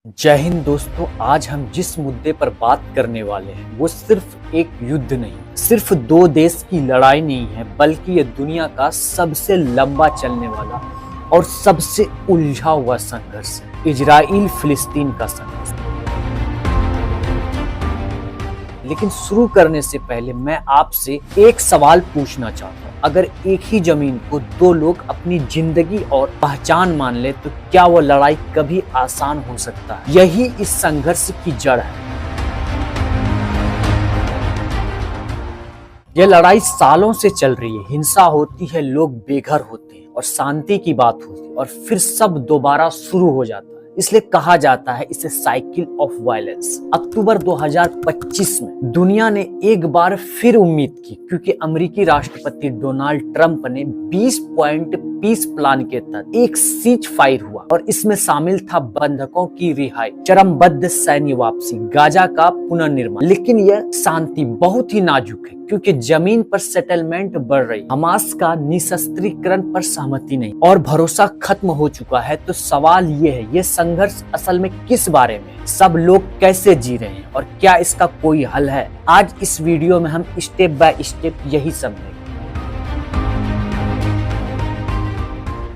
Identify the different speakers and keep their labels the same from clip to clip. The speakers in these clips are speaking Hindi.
Speaker 1: जय हिंद दोस्तों। आज हम जिस मुद्दे पर बात करने वाले हैं वो सिर्फ एक युद्ध नहीं, सिर्फ दो देश की लड़ाई नहीं है, बल्कि ये दुनिया का सबसे लंबा चलने वाला और सबसे उलझा हुआ संघर्ष है, इजराइल फिलिस्तीन का संघर्ष। लेकिन शुरू करने से पहले मैं आपसे एक सवाल पूछना चाहता हूँ। अगर एक ही जमीन को दो लोग अपनी जिंदगी और पहचान मान ले तो क्या वो लड़ाई कभी आसान हो सकता है? यही इस संघर्ष की जड़ है। यह लड़ाई सालों से चल रही है, हिंसा होती है, लोग बेघर होते हैं और शांति की बात होती है और फिर सब दोबारा शुरू हो जाता है। इसलिए कहा जाता है इसे साइकिल ऑफ वायलेंस। अक्टूबर 2025 में दुनिया ने एक बार फिर उम्मीद की, क्योंकि अमेरिकी राष्ट्रपति डोनाल्ड ट्रंप ने 20 पॉइंट पीस प्लान के तहत एक सीज फायर हुआ और इसमें शामिल था बंधकों की रिहाई, चरमबद्ध सैन्य वापसी, गाजा का पुनर्निर्माण। लेकिन यह शांति बहुत ही नाजुक है, क्योंकि जमीन पर सेटलमेंट बढ़ रही, हमास का निशस्त्रीकरण पर सहमति नहीं और भरोसा खत्म हो चुका है। तो सवाल ये है, ये संघर्ष असल में किस बारे में है? सब लोग कैसे जी रहे हैं और क्या इसका कोई हल है? आज इस वीडियो में हम स्टेप बाय स्टेप यही समझेंगे।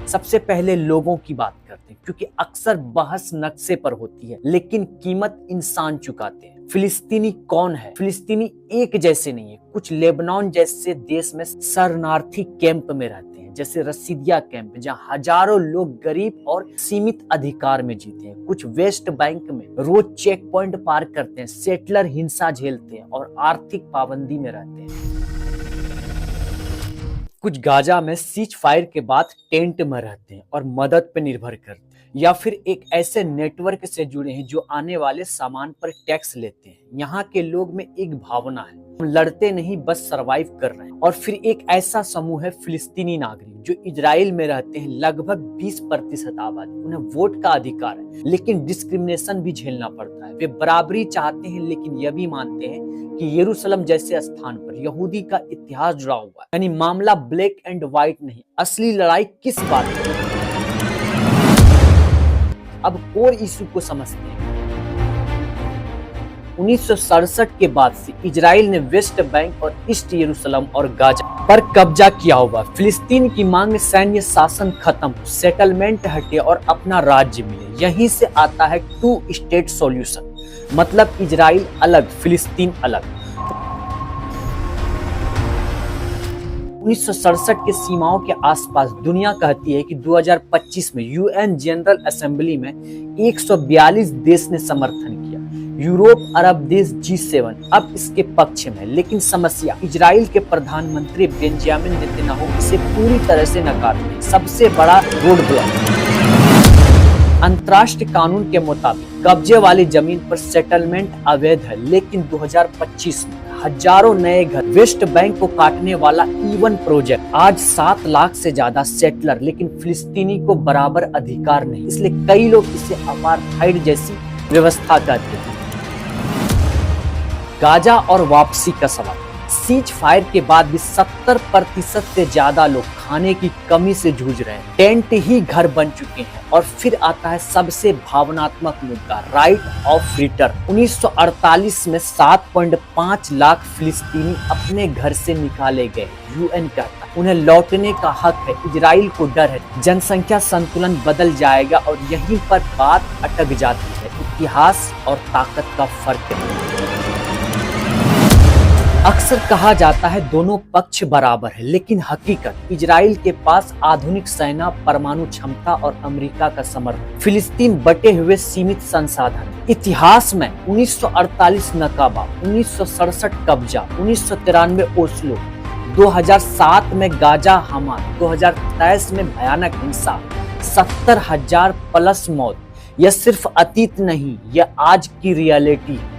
Speaker 1: सबसे पहले लोगों की बात करते हैं, क्योंकि अक्सर बहस नक्शे पर होती है लेकिन कीमत इंसान चुकाते हैं। फिलिस्तीनी कौन है? फिलिस्तीनी एक जैसे नहीं है। कुछ लेबनान जैसे देश में शरणार्थी कैंप में रहते हैं, जैसे रसीदिया कैंप, जहाँ हजारों लोग गरीब और सीमित अधिकार में जीते हैं। कुछ वेस्ट बैंक में रोज चेक पॉइंट पार करते हैं, सेटलर हिंसा झेलते हैं और आर्थिक पाबंदी में रहते हैं। कुछ गाजा में सीज फायर के बाद टेंट में रहते हैं और मदद पे निर्भर करते हैं, या फिर एक ऐसे नेटवर्क से जुड़े हैं जो आने वाले सामान पर टैक्स लेते हैं। यहाँ के लोग में एक भावना है, हम लड़ते नहीं, बस सरवाइव कर रहे हैं। और फिर एक ऐसा समूह है फिलिस्तीनी नागरिक जो इजराइल में रहते हैं, लगभग 20% आबादी। उन्हें वोट का अधिकार है लेकिन डिस्क्रिमिनेशन भी झेलना पड़ता है। वे बराबरी चाहते हैं लेकिन यह भी मानते हैं कि यरूशलेम जैसे स्थान पर यहूदी का इतिहास जुड़ा हुआ है। यानी मामला ब्लैक एंड व्हाइट नहीं, असली लड़ाई किस बात की? अब कोर इशू को समझते हैं। 1967 के बाद से इजराइल ने वेस्ट बैंक और ईस्ट यरूशलेम और गाजा पर कब्जा किया हुआ। फिलिस्तीन की मांग सैन्य शासन खत्म, सेटलमेंट हटे और अपना राज्य मिले। यहीं से आता है टू स्टेट सॉल्यूशन, मतलब इजराइल अलग, फिलिस्तीन अलग। 1967 के सीमाओं के आसपास दुनिया कहती है कि 2025 में यूएन जनरल असेंबली में 142 देश ने समर्थन किया। यूरोप, अरब देश, G7 अब इसके पक्ष में। लेकिन समस्या, इजराइल के प्रधानमंत्री बेंजामिन नेतन्याहू इसे पूरी तरह से नकारते हैं। सबसे बड़ा रोड ब्लॉक, अंतर्राष्ट्रीय कानून के मुताबिक कब्जे वाली जमीन पर सेटलमेंट अवैध है, लेकिन 2025 में हजारों नए घर, वेस्ट बैंक को काटने वाला ईवन प्रोजेक्ट, आज 7 लाख से ज्यादा सेटलर, लेकिन फिलिस्तीनी को बराबर अधिकार नहीं। इसलिए कई लोग इसे अपार्थाइड जैसी व्यवस्था कहते हैं। गाजा और वापसी का सवाल, सीज फायर के बाद भी 70% से ज्यादा लोग खाने की कमी से जूझ रहे हैं। टेंट ही घर बन चुके हैं। और फिर आता है सबसे भावनात्मक मुद्दा, राइट ऑफ रिटर्न। 1948 में 7.5 लाख फिलिस्तीनी अपने घर से निकाले गए। यूएन कहता है उन्हें लौटने का हक है। इजराइल को डर है जनसंख्या संतुलन बदल जाएगा और यहीं पर बात अटक जाती है। इतिहास और ताकत का फर्क है। अक्सर कहा जाता है दोनों पक्ष बराबर है, लेकिन हकीकत, इजराइल के पास आधुनिक सेना, परमाणु क्षमता और अमेरिका का समर्थन, फिलिस्तीन बटे हुए सीमित संसाधन। इतिहास में 1948 नकाबा, 1967 कब्जा, 1993 ओस्लो, 2007 में गाजा हमास, 2023 में भयानक हिंसा, 70,000 प्लस मौत। यह सिर्फ अतीत नहीं, यह आज की रियलिटी है।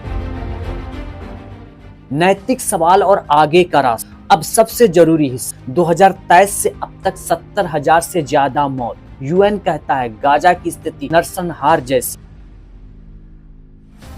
Speaker 1: नैतिक सवाल और आगे का रास्ता। अब सबसे जरूरी हिस्सा, 2023 से अब तक 70,000 से ज्यादा मौत। यूएन कहता है गाजा की स्थिति नरसंहार जैसी।